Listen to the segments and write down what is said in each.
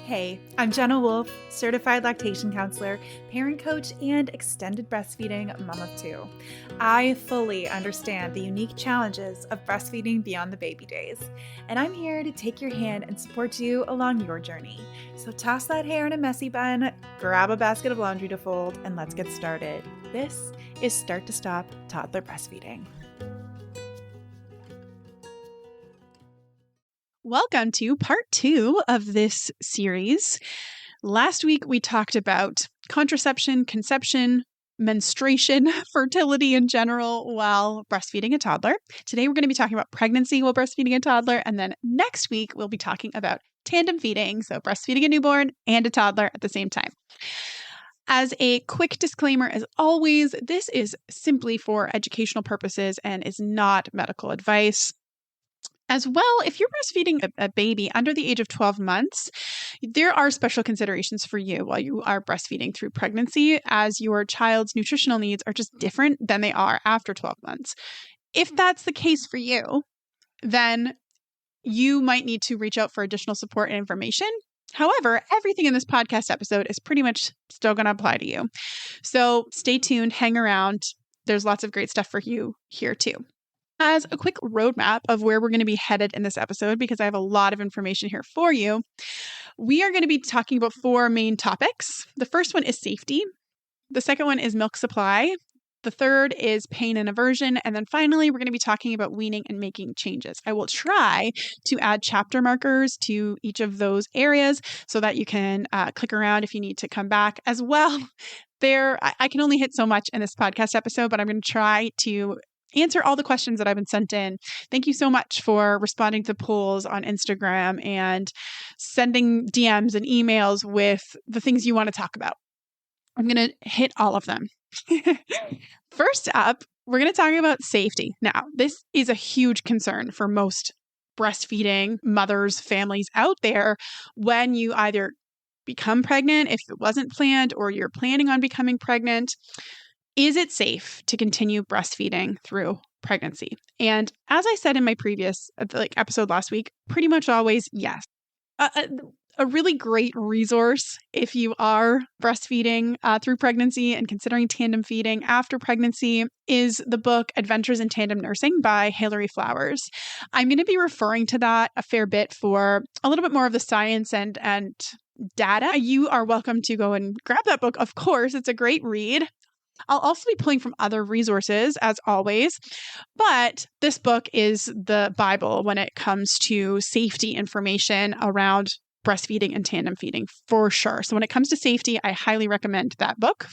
Hey, I'm Jenna Wolf, certified lactation counselor, parent coach, and extended breastfeeding mom of two. I fully understand the unique challenges of breastfeeding beyond the baby days, and I'm here to take your hand and support you along your journey. So toss that hair in a messy bun, grab a basket of laundry to fold, and let's get started. This is Start to Stop Toddler Breastfeeding. Welcome to part 2 of this series. Last week, we talked about contraception, conception, menstruation, fertility in general while breastfeeding a toddler. Today, we're going to be talking about pregnancy while breastfeeding a toddler. And then next week, we'll be talking about tandem feeding, so breastfeeding a newborn and a toddler at the same time. As a quick disclaimer, as always, this is simply for educational purposes and is not medical advice. As well, if you're breastfeeding a baby under the age of 12 months, there are special considerations for you while you are breastfeeding through pregnancy, as your child's nutritional needs are just different than they are after 12 months. If that's the case for you, then you might need to reach out for additional support and information. However, everything in this podcast episode is pretty much still going to apply to you. So stay tuned, hang around. There's lots of great stuff for you here too. As a quick roadmap of where we're going to be headed in this episode, because I have a lot of information here for you, we are going to be talking about 4 main topics. The first one is safety. The second one is milk supply. The third is pain and aversion. And then finally, we're going to be talking about weaning and making changes. I will try to add chapter markers to each of those areas so that you can click around if you need to come back as well. I can only hit so much in this podcast episode, but I'm going to try to answer all the questions that I've been sent in. Thank you so much for responding to the polls on Instagram and sending DMs and emails with the things you want to talk about. I'm going to hit all of them. First up, we're going to talk about safety. Now, this is a huge concern for most breastfeeding mothers, families out there when you either become pregnant, if it wasn't planned, or you're planning on becoming pregnant. Is it safe to continue breastfeeding through pregnancy? And as I said in my previous episode last week, pretty much always yes. A really great resource if you are breastfeeding through pregnancy and considering tandem feeding after pregnancy is the book Adventures in Tandem Nursing by Hilary Flowers. I'm going to be referring to that a fair bit for a little bit more of the science and data. You are welcome to go and grab that book. Of course, it's a great read. I'll also be pulling from other resources, as always, but this book is the Bible when it comes to safety information around breastfeeding and tandem feeding, for sure. So when it comes to safety, I highly recommend that book.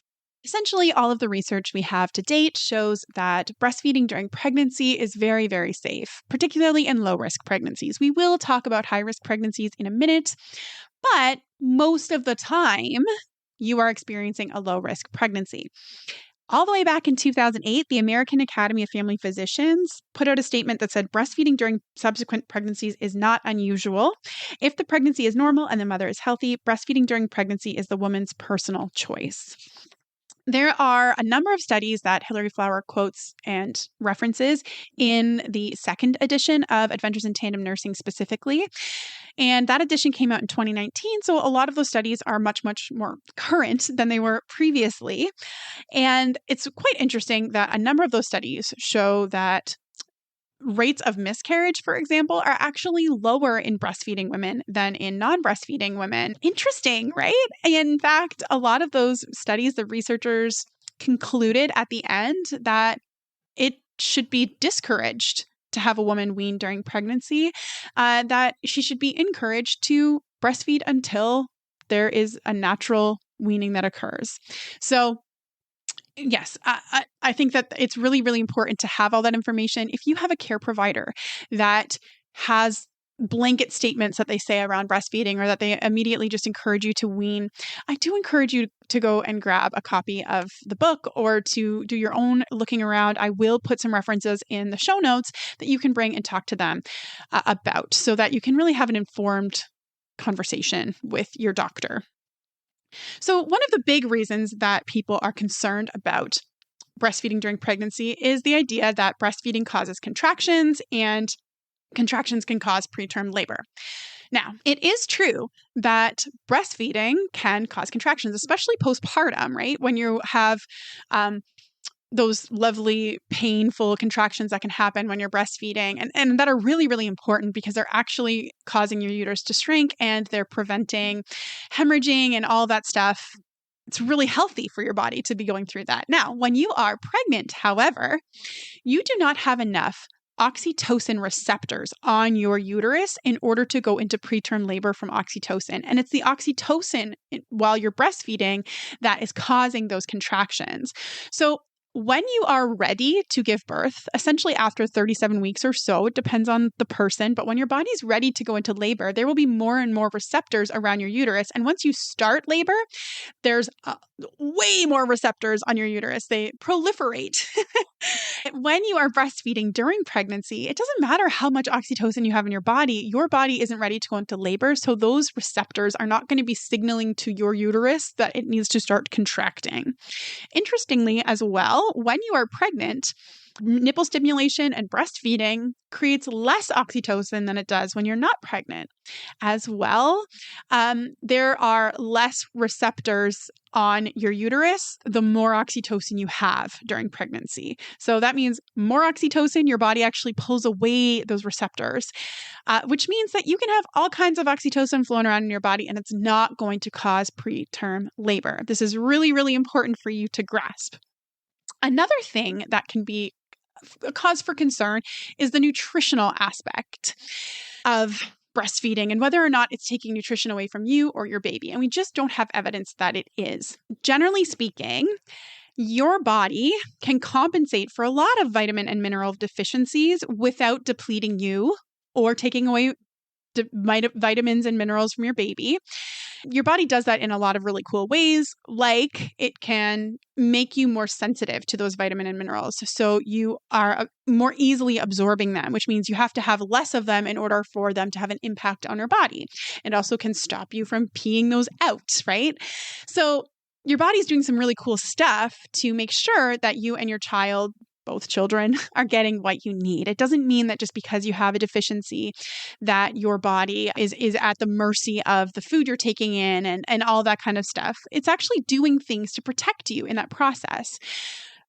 Essentially, all of the research we have to date shows that breastfeeding during pregnancy is very, very safe, particularly in low-risk pregnancies. We will talk about high-risk pregnancies in a minute, but most of the time, you are experiencing a low-risk pregnancy. All the way back in 2008, the American Academy of Family Physicians put out a statement that said breastfeeding during subsequent pregnancies is not unusual. If the pregnancy is normal and the mother is healthy, breastfeeding during pregnancy is the woman's personal choice. There are a number of studies that Hilary Flower quotes and references in the second edition of Adventures in Tandem Nursing specifically. And that edition came out in 2019. So a lot of those studies are much, much more current than they were previously. And it's quite interesting that a number of those studies show that rates of miscarriage, for example, are actually lower in breastfeeding women than in non-breastfeeding women. Interesting, right? In fact, a lot of those studies, the researchers concluded at the end that it should be discouraged to have a woman wean during pregnancy, that she should be encouraged to breastfeed until there is a natural weaning that occurs. So yes, I think that it's really, really important to have all that information. If you have a care provider that has blanket statements that they say around breastfeeding or that they immediately just encourage you to wean, I do encourage you to go and grab a copy of the book or to do your own looking around. I will put some references in the show notes that you can bring and talk to them about so that you can really have an informed conversation with your doctor. So one of the big reasons that people are concerned about breastfeeding during pregnancy is the idea that breastfeeding causes contractions and contractions can cause preterm labor. Now, it is true that breastfeeding can cause contractions, especially postpartum, right? When you have those lovely, painful contractions that can happen when you're breastfeeding and that are really, really important because they're actually causing your uterus to shrink and they're preventing hemorrhaging and all that stuff. It's really healthy for your body to be going through that. Now, when you are pregnant, however, you do not have enough oxytocin receptors on your uterus in order to go into preterm labor from oxytocin. And it's the oxytocin while you're breastfeeding that is causing those contractions. So when you are ready to give birth, essentially after 37 weeks or so, it depends on the person, but when your body's ready to go into labor, there will be more and more receptors around your uterus. And once you start labor, there's way more receptors on your uterus. They proliferate. When you are breastfeeding during pregnancy, it doesn't matter how much oxytocin you have in your body isn't ready to go into labor. So those receptors are not going to be signaling to your uterus that it needs to start contracting. Interestingly, as well, when you are pregnant, nipple stimulation and breastfeeding creates less oxytocin than it does when you're not pregnant. As well, there are less receptors on your uterus the more oxytocin you have during pregnancy. So that means more oxytocin, your body actually pulls away those receptors, which means that you can have all kinds of oxytocin flowing around in your body and it's not going to cause preterm labor. This is really, really important for you to grasp. Another thing that can be a cause for concern is the nutritional aspect of breastfeeding and whether or not it's taking nutrition away from you or your baby. And we just don't have evidence that it is. Generally speaking, your body can compensate for a lot of vitamin and mineral deficiencies without depleting you or taking away vitamins and minerals from your baby. Your body does that in a lot of really cool ways, like it can make you more sensitive to those vitamin and minerals. So you are more easily absorbing them, which means you have to have less of them in order for them to have an impact on your body. It also can stop you from peeing those out, right? So your body's doing some really cool stuff to make sure that you and your child, both children, are getting what you need. It doesn't mean that just because you have a deficiency that your body is at the mercy of the food you're taking in and all that kind of stuff. It's actually doing things to protect you in that process.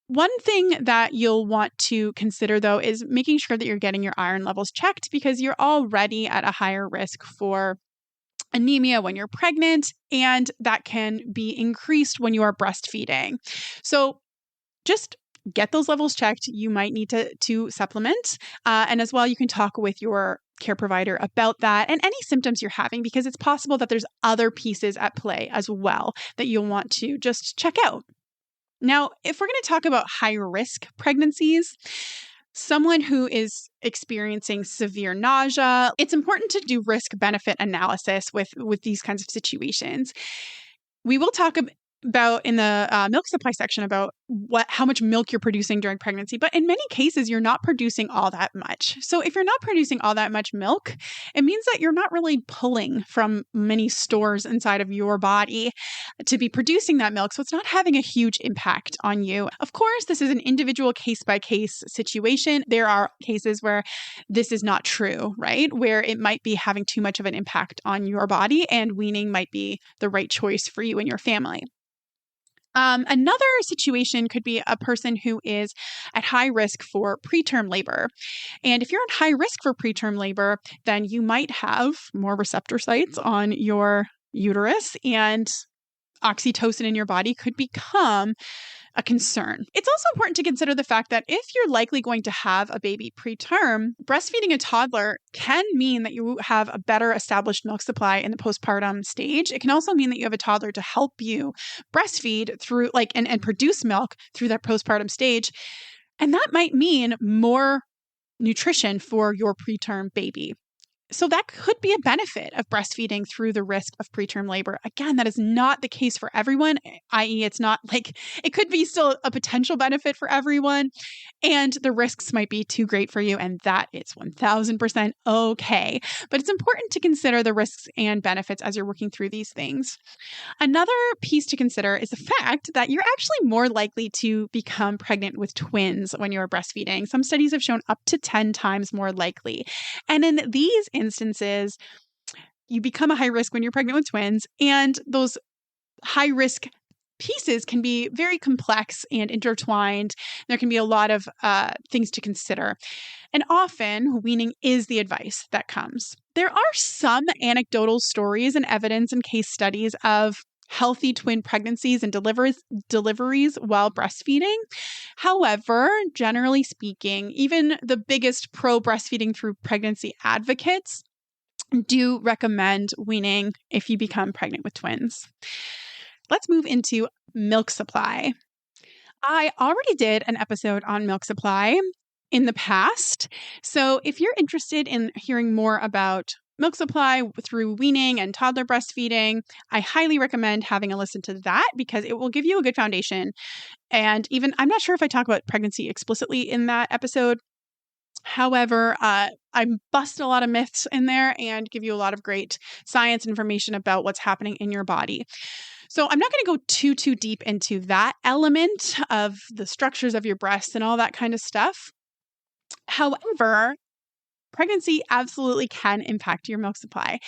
One thing that you'll want to consider, though, is making sure that you're getting your iron levels checked because you're already at a higher risk for anemia when you're pregnant, and that can be increased when you are breastfeeding. So just get those levels checked. You might need to supplement. And as well, you can talk with your care provider about that and any symptoms you're having, because it's possible that there's other pieces at play as well that you'll want to just check out. Now, if we're going to talk about high risk pregnancies, someone who is experiencing severe nausea, it's important to do risk benefit analysis with these kinds of situations. We will talk about in the milk supply section about how much milk you're producing during pregnancy. But in many cases, you're not producing all that much. So if you're not producing all that much milk, it means that you're not really pulling from many stores inside of your body to be producing that milk. So it's not having a huge impact on you. Of course, this is an individual case-by-case situation. There are cases where this is not true, right? Where it might be having too much of an impact on your body and weaning might be the right choice for you and your family. Another situation could be a person who is at high risk for preterm labor. And if you're at high risk for preterm labor, then you might have more receptor sites on your uterus and oxytocin in your body could become a concern. It's also important to consider the fact that if you're likely going to have a baby preterm, breastfeeding a toddler can mean that you have a better established milk supply in the postpartum stage. It can also mean that you have a toddler to help you breastfeed through and produce milk through that postpartum stage. And that might mean more nutrition for your preterm baby. So that could be a benefit of breastfeeding through the risk of preterm labor. Again, that is not the case for everyone, i.e. it's not like it could be still a potential benefit for everyone, and the risks might be too great for you, and that is 1000% okay. But it's important to consider the risks and benefits as you're working through these things. Another piece to consider is the fact that you're actually more likely to become pregnant with twins when you're breastfeeding. Some studies have shown up to 10 times more likely. And in these instances, you become a high risk when you're pregnant with twins, and those high risk pieces can be very complex and intertwined. There can be a lot of things to consider. And often, weaning is the advice that comes. There are some anecdotal stories and evidence and case studies of healthy twin pregnancies and deliveries while breastfeeding. However, generally speaking, even the biggest pro-breastfeeding through pregnancy advocates do recommend weaning if you become pregnant with twins. Let's move into milk supply. I already did an episode on milk supply in the past. So if you're interested in hearing more about milk supply through weaning and toddler breastfeeding, I highly recommend having a listen to that because it will give you a good foundation. And even, I'm not sure if I talk about pregnancy explicitly in that episode. However, I bust a lot of myths in there and give you a lot of great science information about what's happening in your body. So I'm not going to go too deep into that element of the structures of your breasts and all that kind of stuff. However, pregnancy absolutely can impact your milk supply.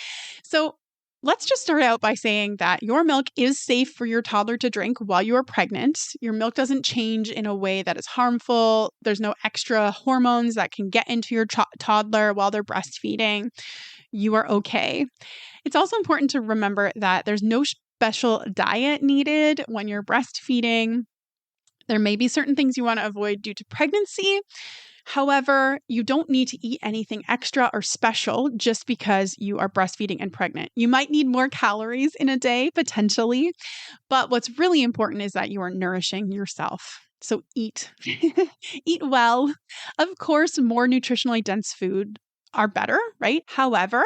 So let's just start out by saying that your milk is safe for your toddler to drink while you are pregnant. Your milk doesn't change in a way that is harmful. There's no extra hormones that can get into your toddler while they're breastfeeding. You are okay. It's also important to remember that there's no special diet needed when you're breastfeeding. There may be certain things you want to avoid due to pregnancy. However, you don't need to eat anything extra or special just because you are breastfeeding and pregnant. You might need more calories in a day, potentially, but what's really important is that you are nourishing yourself. So eat. Eat well. Of course, more nutritionally dense food are better, right? However,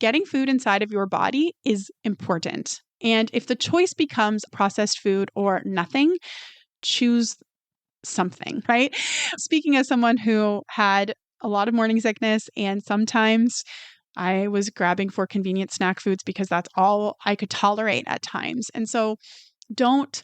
getting food inside of your body is important. And if the choice becomes processed food or nothing, choose something, right? Speaking as someone who had a lot of morning sickness, and sometimes I was grabbing for convenient snack foods because that's all I could tolerate at times. And so don't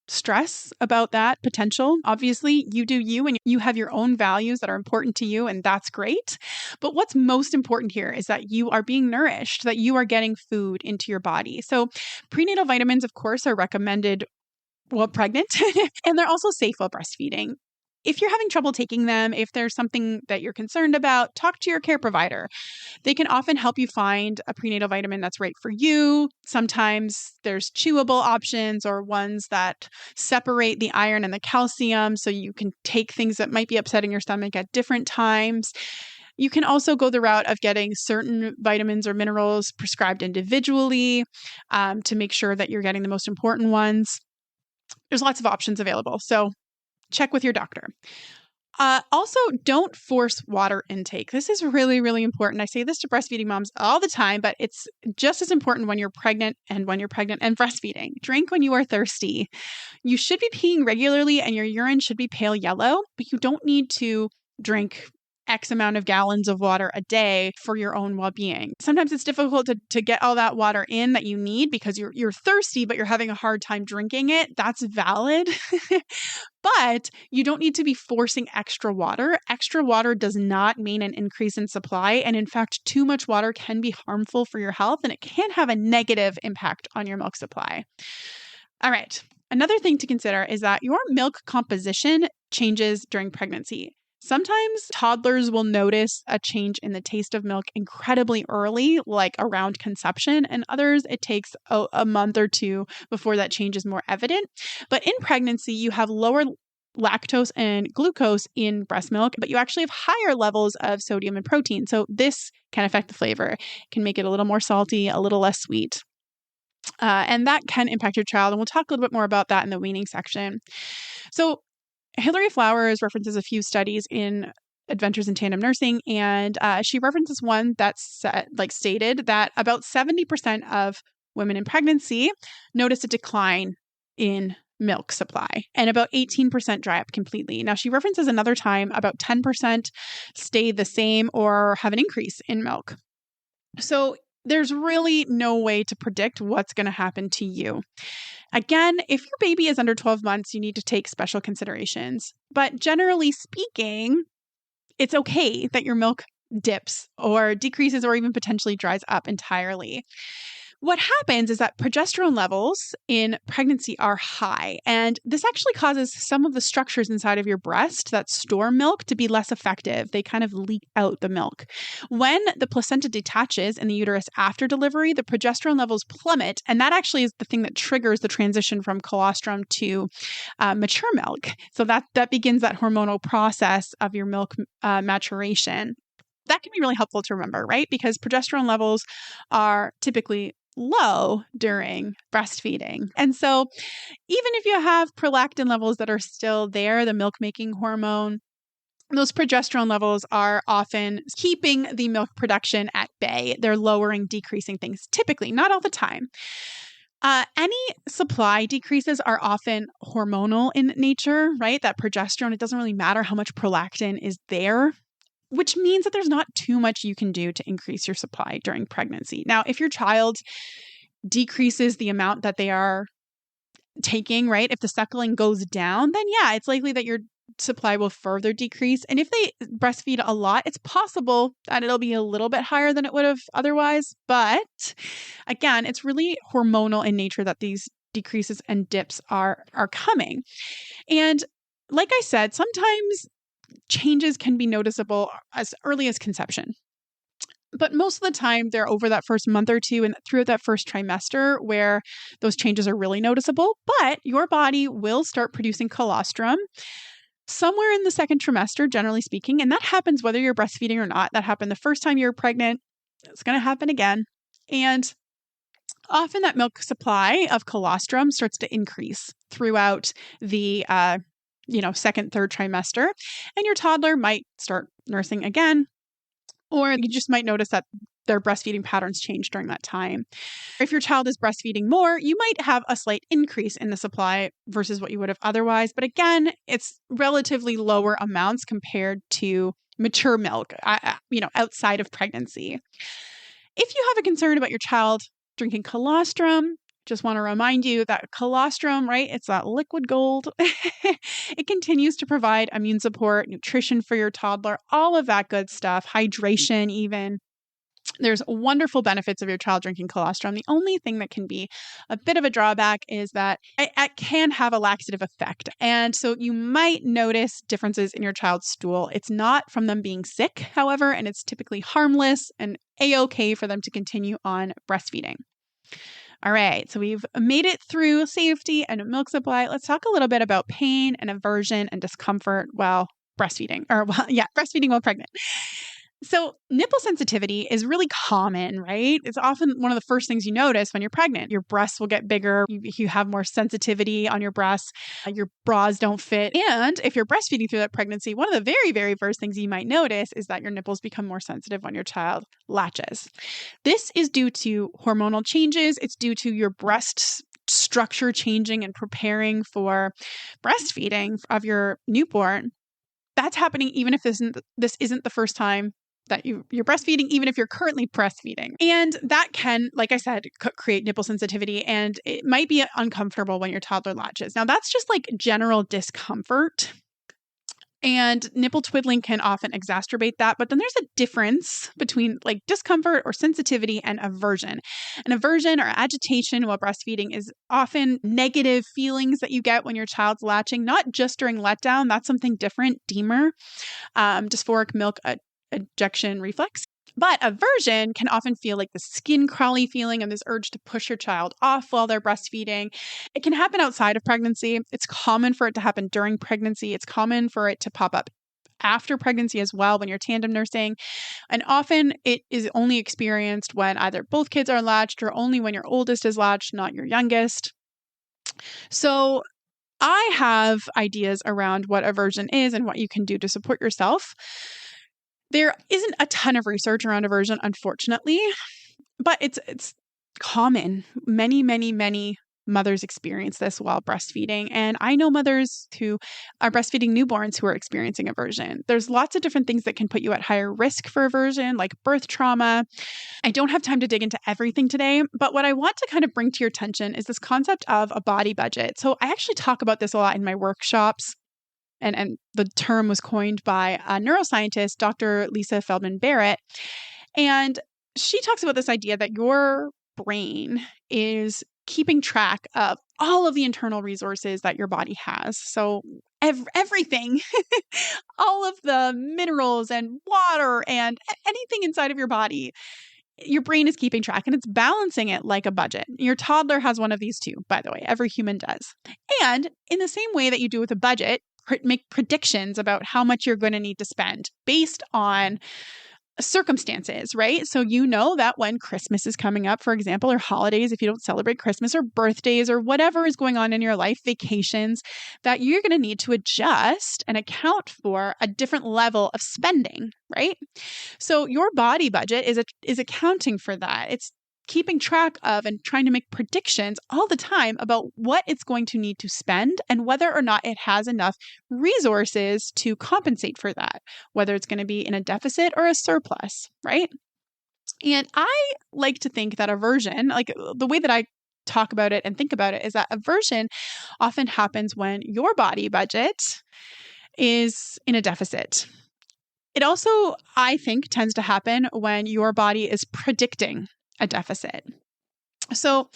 stress about that potential. Obviously, you do you, and you have your own values that are important to you, and that's great. But what's most important here is that you are being nourished, that you are getting food into your body. So prenatal vitamins, of course, are recommended while pregnant, and they're also safe while breastfeeding. If you're having trouble taking them, if there's something that you're concerned about, talk to your care provider. They can often help you find a prenatal vitamin that's right for you. Sometimes there's chewable options or ones that separate the iron and the calcium so you can take things that might be upsetting your stomach at different times. You can also go the route of getting certain vitamins or minerals prescribed individually to make sure that you're getting the most important ones. There's lots of options available, so check with your doctor. Also, don't force water intake. This is really, really important. I say this to breastfeeding moms all the time, but it's just as important when you're pregnant and breastfeeding. Drink when you are thirsty. You should be peeing regularly and your urine should be pale yellow, but you don't need to drink X amount of gallons of water a day for your own well-being. Sometimes it's difficult to get all that water in that you need because you're thirsty, but you're having a hard time drinking it. That's valid. But you don't need to be forcing extra water. Extra water does not mean an increase in supply. And in fact, too much water can be harmful for your health and it can have a negative impact on your milk supply. All right. Another thing to consider is that your milk composition changes during pregnancy. Sometimes toddlers will notice a change in the taste of milk incredibly early, like around conception, and others it takes a month or two before that change is more evident. But in pregnancy, you have lower lactose and glucose in breast milk, but you actually have higher levels of sodium and protein. So this can affect the flavor. It can make it a little more salty, a little less sweet. And that can impact your child. And we'll talk a little bit more about that in the weaning section. So Hilary Flowers references a few studies in Adventures in Tandem Nursing, and she references one that stated that about 70% of women in pregnancy notice a decline in milk supply, and about 18% dry up completely. Now, she references another time about 10% stay the same or have an increase in milk. So there's really no way to predict what's going to happen to you. Again, if your baby is under 12 months, you need to take special considerations. But generally speaking, it's okay that your milk dips or decreases or even potentially dries up entirely. What happens is that progesterone levels in pregnancy are high, and this actually causes some of the structures inside of your breast that store milk to be less effective. They kind of leak out the milk. When the placenta detaches in the uterus after delivery, the progesterone levels plummet, and that actually is the thing that triggers the transition from colostrum to mature milk. So that begins that hormonal process of your milk maturation. That can be really helpful to remember, right? Because progesterone levels are typically low during breastfeeding. And so even if you have prolactin levels that are still there, the milk-making hormone, those progesterone levels are often keeping the milk production at bay. They're lowering, decreasing things, typically, not all the time. Any supply decreases are often hormonal in nature, right? That progesterone, it doesn't really matter how much prolactin is there, which means that there's not too much you can do to increase your supply during pregnancy. Now, if your child decreases the amount that they are taking, right? If the suckling goes down, then yeah, it's likely that your supply will further decrease. And if they breastfeed a lot, it's possible that it'll be a little bit higher than it would have otherwise. But again, it's really hormonal in nature that these decreases and dips are coming. And like I said, sometimes changes can be noticeable as early as conception. But most of the time, they're over that first month or two and through that first trimester where those changes are really noticeable. But your body will start producing colostrum somewhere in the second trimester, generally speaking. And that happens whether you're breastfeeding or not. That happened the first time you were pregnant. It's going to happen again. And often that milk supply of colostrum starts to increase throughout the second, third trimester, and your toddler might start nursing again, or you just might notice that their breastfeeding patterns change during that time. If your child is breastfeeding more, you might have a slight increase in the supply versus what you would have otherwise. But again, it's relatively lower amounts compared to mature milk, outside of pregnancy. If you have a concern about your child drinking colostrum, just want to remind you that colostrum, right? It's that liquid gold. It continues to provide immune support, nutrition for your toddler, all of that good stuff, hydration even. There's wonderful benefits of your child drinking colostrum. The only thing that can be a bit of a drawback is that it can have a laxative effect. And so you might notice differences in your child's stool. It's not from them being sick, however, and it's typically harmless and a-okay for them to continue on breastfeeding. All right, so we've made it through safety and milk supply. Let's talk a little bit about pain and aversion and discomfort while breastfeeding, breastfeeding while pregnant. So nipple sensitivity is really common, right? It's often one of the first things you notice when you're pregnant. Your breasts will get bigger. You have more sensitivity on your breasts. Your bras don't fit. And if you're breastfeeding through that pregnancy, one of the very, very first things you might notice is that your nipples become more sensitive when your child latches. This is due to hormonal changes. It's due to your breast structure changing and preparing for breastfeeding of your newborn. That's happening even if this isn't the first time that you're breastfeeding, even if you're currently breastfeeding. And that can, like I said, create nipple sensitivity, and it might be uncomfortable when your toddler latches. Now, that's just like general discomfort. And nipple twiddling can often exacerbate that. But then there's a difference between like discomfort or sensitivity and aversion. And aversion or agitation while breastfeeding is often negative feelings that you get when your child's latching, not just during letdown. That's something different, DMER, dysphoric milk ejection reflex. But aversion can often feel like the skin crawly feeling and this urge to push your child off while they're breastfeeding. It can happen outside of pregnancy. It's common for it to happen during pregnancy. It's common for it to pop up after pregnancy as well when you're tandem nursing. And often it is only experienced when either both kids are latched or only when your oldest is latched, not your youngest. So I have ideas around what aversion is and what you can do to support yourself. There isn't a ton of research around aversion, unfortunately, but it's common. Many, many, many mothers experience this while breastfeeding. And I know mothers who are breastfeeding newborns who are experiencing aversion. There's lots of different things that can put you at higher risk for aversion, like birth trauma. I don't have time to dig into everything today, but what I want to kind of bring to your attention is this concept of a body budget. So I actually talk about this a lot in my workshops. And the term was coined by a neuroscientist, Dr. Lisa Feldman Barrett. And she talks about this idea that your brain is keeping track of all of the internal resources that your body has. So everything, all of the minerals and water and anything inside of your body, your brain is keeping track and it's balancing it like a budget. Your toddler has one of these too, by the way. Every human does. And in the same way that you do with a budget, make predictions about how much you're going to need to spend based on circumstances, right? So you know that when Christmas is coming up, for example, or holidays, if you don't celebrate Christmas, or birthdays, or whatever is going on in your life, vacations, that you're going to need to adjust and account for a different level of spending, right? So your body budget is accounting for that. It's keeping track of and trying to make predictions all the time about what it's going to need to spend and whether or not it has enough resources to compensate for that, whether it's going to be in a deficit or a surplus, right? And I like to think that aversion, like the way that I talk about it and think about it, is that aversion often happens when your body budget is in a deficit. It also, I think, tends to happen when your body is predicting a deficit. So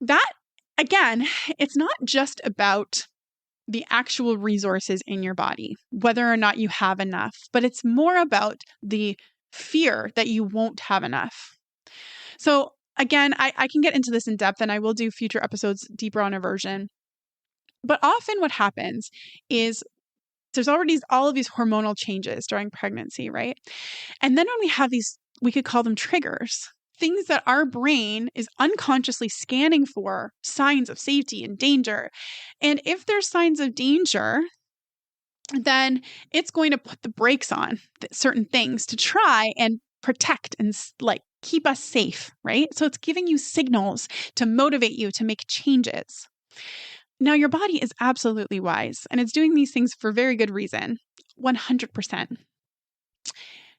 that, again, it's not just about the actual resources in your body, whether or not you have enough, but it's more about the fear that you won't have enough. So again, I can get into this in depth and I will do future episodes deeper on aversion. But often what happens is there's already all of these hormonal changes during pregnancy, right? And then when we have these, we could call them triggers, things that our brain is unconsciously scanning for signs of safety and danger. And if there's signs of danger, then it's going to put the brakes on certain things to try and protect and like keep us safe, right? So it's giving you signals to motivate you to make changes. Now, your body is absolutely wise, and it's doing these things for very good reason, 100%.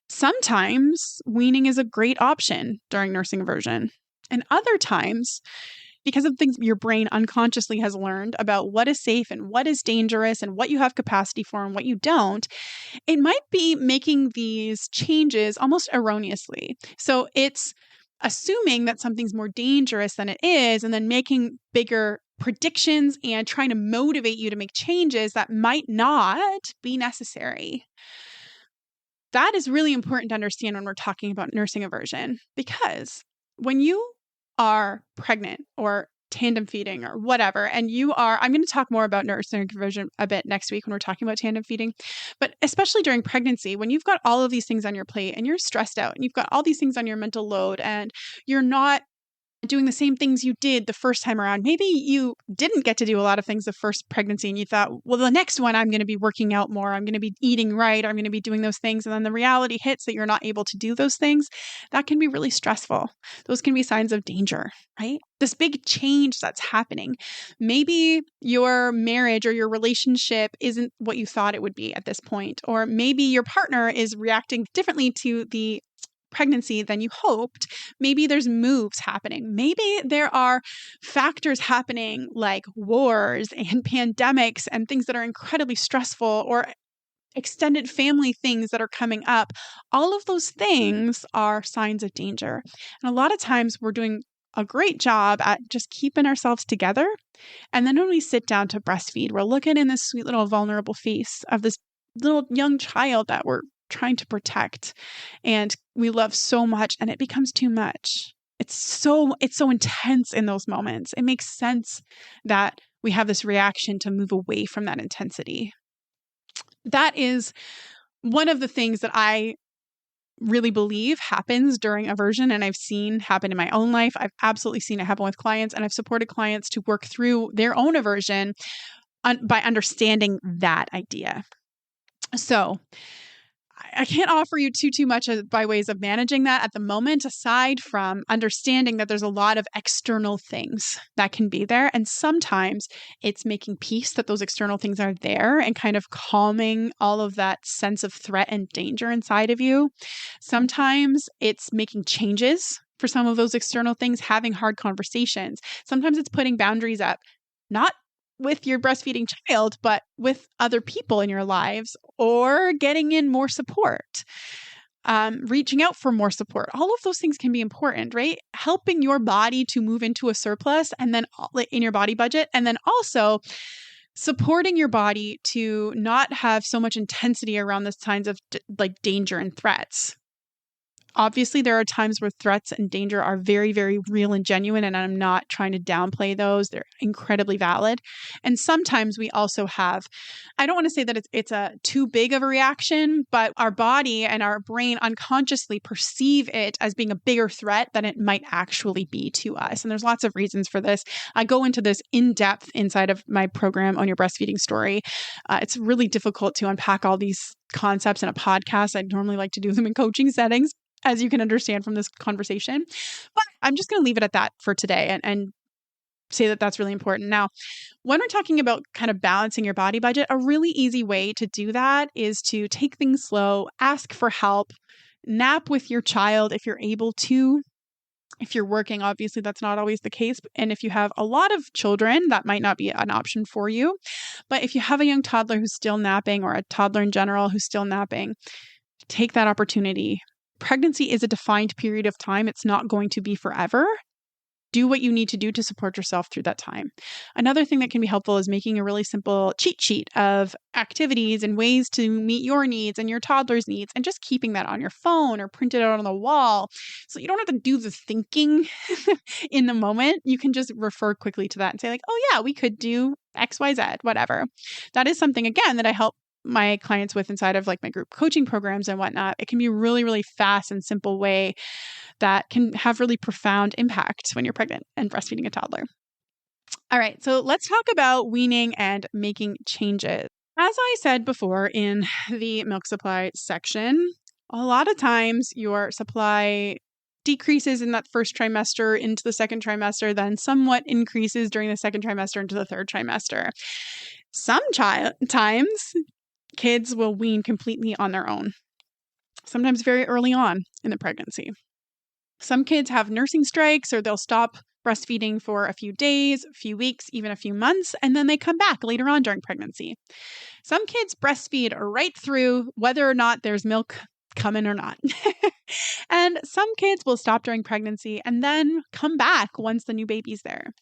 Sometimes weaning is a great option during nursing aversion. And other times, because of things your brain unconsciously has learned about what is safe and what is dangerous and what you have capacity for and what you don't, it might be making these changes almost erroneously. So it's assuming that something's more dangerous than it is and then making bigger predictions and trying to motivate you to make changes that might not be necessary. That is really important to understand when we're talking about nursing aversion, because when you are pregnant or tandem feeding or whatever, and I'm going to talk more about nursing aversion a bit next week when we're talking about tandem feeding, but especially during pregnancy, when you've got all of these things on your plate and you're stressed out and you've got all these things on your mental load and you're not doing the same things you did the first time around. Maybe you didn't get to do a lot of things the first pregnancy and you thought, well, the next one I'm going to be working out more. I'm going to be eating right. I'm going to be doing those things. And then the reality hits that you're not able to do those things. That can be really stressful. Those can be signs of danger, right? This big change that's happening. Maybe your marriage or your relationship isn't what you thought it would be at this point. Or maybe your partner is reacting differently to the pregnancy than you hoped. Maybe there's moves happening. Maybe there are factors happening like wars and pandemics and things that are incredibly stressful, or extended family things that are coming up. All of those things are signs of danger. And a lot of times we're doing a great job at just keeping ourselves together. And then when we sit down to breastfeed, we're looking in this sweet little vulnerable face of this little young child that we're trying to protect and we love so much, and it becomes too much. It's so intense in those moments. It makes sense that we have this reaction to move away from that intensity. That is one of the things that I really believe happens during aversion, and I've seen happen in my own life. I've absolutely seen it happen with clients, and I've supported clients to work through their own aversion by understanding that idea. So I can't offer you too much by ways of managing that at the moment, aside from understanding that there's a lot of external things that can be there. And sometimes it's making peace that those external things are there and kind of calming all of that sense of threat and danger inside of you. Sometimes it's making changes for some of those external things, having hard conversations. Sometimes it's putting boundaries up, not with your breastfeeding child, but with other people in your lives, or getting in more support, reaching out for more support. All of those things can be important, right? Helping your body to move into a surplus and then in your body budget, and then also supporting your body to not have so much intensity around the signs of like danger and threats. Obviously, there are times where threats and danger are very, very real and genuine, and I'm not trying to downplay those. They're incredibly valid. And sometimes we also have, I don't want to say that it's a too big of a reaction, but our body and our brain unconsciously perceive it as being a bigger threat than it might actually be to us. And there's lots of reasons for this. I go into this in depth inside of my program on your breastfeeding story. It's really difficult to unpack all these concepts in a podcast. I'd normally like to do them in coaching settings, as you can understand from this conversation. But I'm just going to leave it at that for today and say that that's really important. Now, when we're talking about kind of balancing your body budget, a really easy way to do that is to take things slow, ask for help, nap with your child if you're able to. If you're working, obviously that's not always the case. And if you have a lot of children, that might not be an option for you. But if you have a young toddler who's still napping, or a toddler in general who's still napping, take that opportunity. Pregnancy is a defined period of time. It's not going to be forever. Do what you need to do to support yourself through that time. Another thing that can be helpful is making a really simple cheat sheet of activities and ways to meet your needs and your toddler's needs, and just keeping that on your phone or printed out on the wall. So you don't have to do the thinking in the moment. You can just refer quickly to that and say like, oh yeah, we could do X, Y, Z, whatever. That is something, again, that I help my clients with inside of like my group coaching programs and whatnot. It can be a really, really fast and simple way that can have really profound impact when you're pregnant and breastfeeding a toddler. All right, so let's talk about weaning and making changes. As I said before in the milk supply section, a lot of times your supply decreases in that first trimester into the second trimester, then somewhat increases during the second trimester into the third trimester. Sometimes kids will wean completely on their own, sometimes very early on in the pregnancy. Some kids have nursing strikes, or they'll stop breastfeeding for a few days, a few weeks, even a few months, and then they come back later on during pregnancy. Some kids breastfeed right through, whether or not there's milk coming or not. And some kids will stop during pregnancy and then come back once the new baby's there.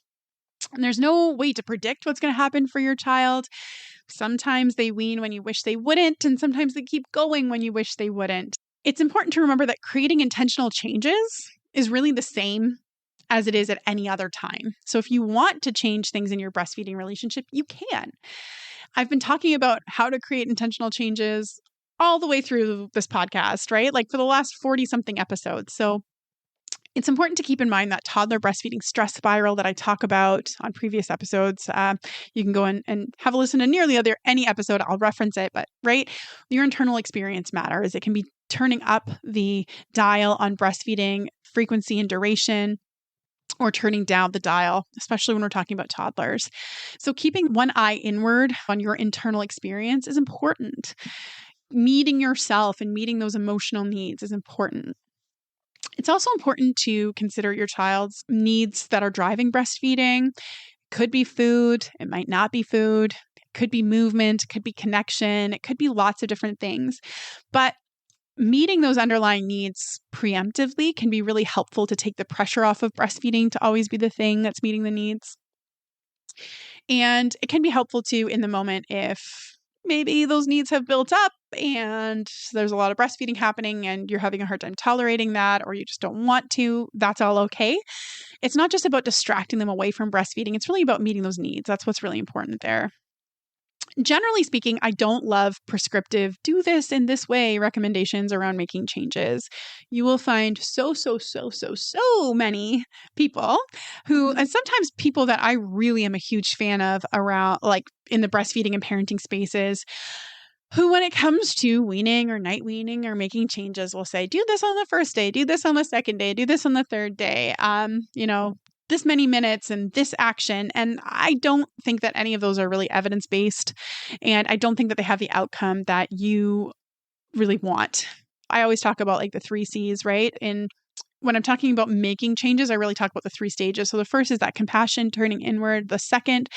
And there's no way to predict what's going to happen for your child. Sometimes they wean when you wish they wouldn't, and sometimes they keep going when you wish they wouldn't. It's important to remember that creating intentional changes is really the same as it is at any other time. So if you want to change things in your breastfeeding relationship, you can. I've been talking about how to create intentional changes all the way through this podcast, right? Like for the last 40-something episodes. So it's important to keep in mind that toddler breastfeeding stress spiral that I talk about on previous episodes. You can go and have a listen to nearly any episode. I'll reference it, but right, your internal experience matters. It can be turning up the dial on breastfeeding frequency and duration, or turning down the dial, especially when we're talking about toddlers. So keeping one eye inward on your internal experience is important. Meeting yourself and meeting those emotional needs is important. It's also important to consider your child's needs that are driving breastfeeding. It could be food. It might not be food. It could be movement. It could be connection. It could be lots of different things. But meeting those underlying needs preemptively can be really helpful to take the pressure off of breastfeeding to always be the thing that's meeting the needs. And it can be helpful too in the moment if maybe those needs have built up and there's a lot of breastfeeding happening and you're having a hard time tolerating that, or you just don't want to. That's all okay. It's not just about distracting them away from breastfeeding. It's really about meeting those needs. That's what's really important there. Generally speaking, I don't love prescriptive, do this in this way recommendations around making changes. You will find so many people who, and sometimes people that I really am a huge fan of around, like in the breastfeeding and parenting spaces, who when it comes to weaning or night weaning or making changes will say, do this on the first day, do this on the second day, do this on the third day, this many minutes and this action. And I don't think that any of those are really evidence-based. And I don't think that they have the outcome that you really want. I always talk about like the 3 C's, right? In when I'm talking about making changes, I really talk about the 3 stages. So the first is that compassion, turning inward. The second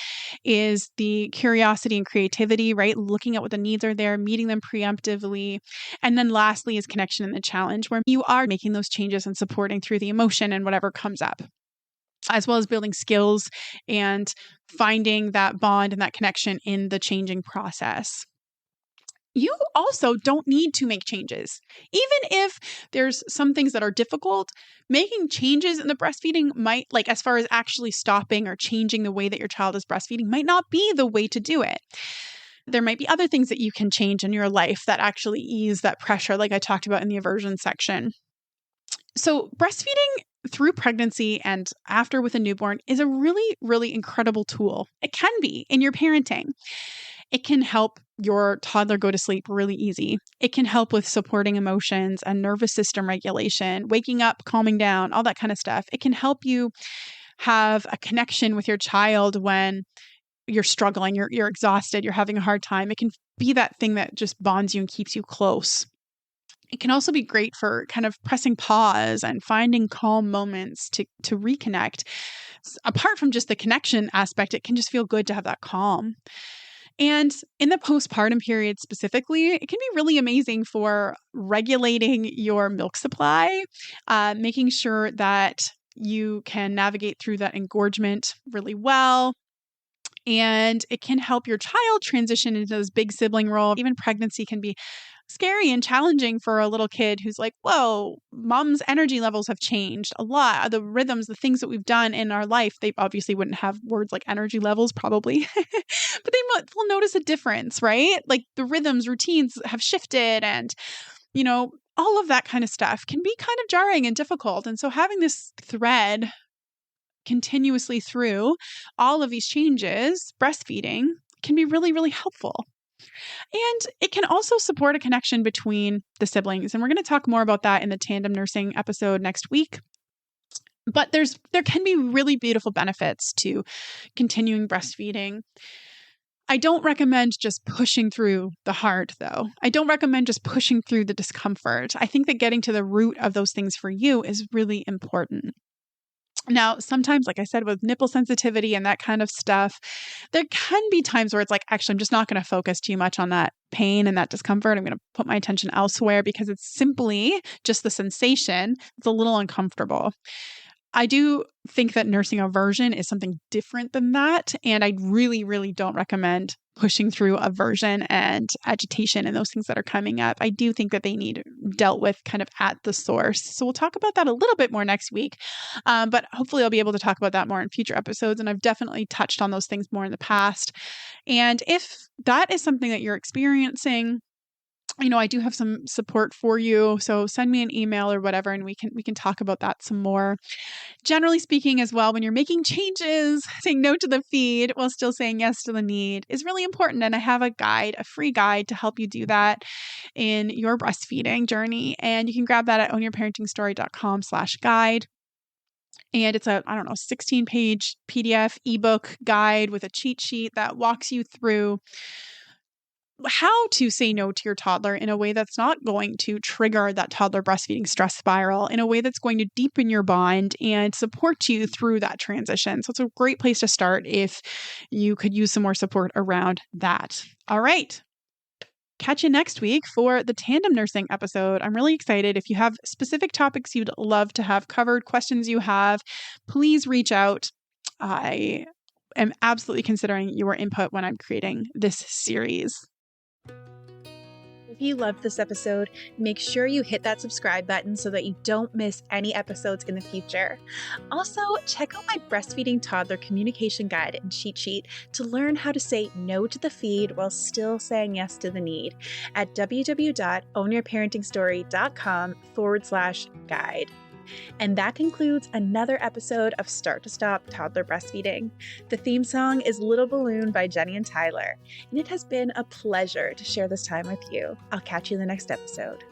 is the curiosity and creativity, right? Looking at what the needs are there, meeting them preemptively. And then lastly is connection and the challenge, where you are making those changes and supporting through the emotion and whatever comes up, as well as building skills and finding that bond and that connection in the changing process. You also don't need to make changes. Even if there's some things that are difficult, making changes in the breastfeeding might, like as far as actually stopping or changing the way that your child is breastfeeding, might not be the way to do it. There might be other things that you can change in your life that actually ease that pressure, like I talked about in the aversion section. So breastfeeding through pregnancy and after with a newborn is a really, really incredible tool. It can be in your parenting. It can help your toddler go to sleep really easy. It can help with supporting emotions and nervous system regulation, waking up, calming down, all that kind of stuff. It can help you have a connection with your child when you're struggling, you're exhausted, you're having a hard time. It can be that thing that just bonds you and keeps you close. It can also be great for kind of pressing pause and finding calm moments to reconnect. Apart from just the connection aspect, it can just feel good to have that calm. And in the postpartum period specifically, it can be really amazing for regulating your milk supply, making sure that you can navigate through that engorgement really well. And it can help your child transition into this big sibling role. Even pregnancy can be scary and challenging for a little kid who's like, whoa, mom's energy levels have changed a lot. The rhythms, the things that we've done in our life, they obviously wouldn't have words like energy levels probably, but they'll notice a difference, right? Like the rhythms, routines have shifted and, all of that kind of stuff can be kind of jarring and difficult. And so having this thread continuously through all of these changes, breastfeeding can be really, really helpful. And it can also support a connection between the siblings. And we're going to talk more about that in the tandem nursing episode next week. But there can be really beautiful benefits to continuing breastfeeding. I don't recommend just pushing through the hard, though. I don't recommend just pushing through the discomfort. I think that getting to the root of those things for you is really important. Now, sometimes, like I said, with nipple sensitivity and that kind of stuff, there can be times where it's like, actually, I'm just not going to focus too much on that pain and that discomfort. I'm going to put my attention elsewhere because it's simply just the sensation. It's a little uncomfortable. I do think that nursing aversion is something different than that. And I really, really don't recommend pushing through aversion and agitation and those things that are coming up. I do think that they need dealt with kind of at the source. So we'll talk about that a little bit more next week. But hopefully I'll be able to talk about that more in future episodes. And I've definitely touched on those things more in the past. And if that is something that you're experiencing, I do have some support for you. So send me an email or whatever, and we can talk about that some more. Generally speaking as well, when you're making changes, saying no to the feed while still saying yes to the need is really important. And I have a free guide to help you do that in your breastfeeding journey. And you can grab that at ownyourparentingstory.com/guide. And it's a 16-page PDF ebook guide with a cheat sheet that walks you through how to say no to your toddler in a way that's not going to trigger that toddler breastfeeding stress spiral, in a way that's going to deepen your bond and support you through that transition. So it's a great place to start if you could use some more support around that. All right. Catch you next week for the tandem nursing episode. I'm really excited. If you have specific topics you'd love to have covered, questions you have, please reach out. I am absolutely considering your input when I'm creating this series. If you loved this episode, make sure you hit that subscribe button so that you don't miss any episodes in the future. Also, check out my breastfeeding toddler communication guide and cheat sheet to learn how to say no to the feed while still saying yes to the need at www.ownyourparentingstory.com/guide. And that concludes another episode of Start to Stop Toddler Breastfeeding. The theme song is Little Balloon by Jenny and Tyler, and it has been a pleasure to share this time with you. I'll catch you in the next episode.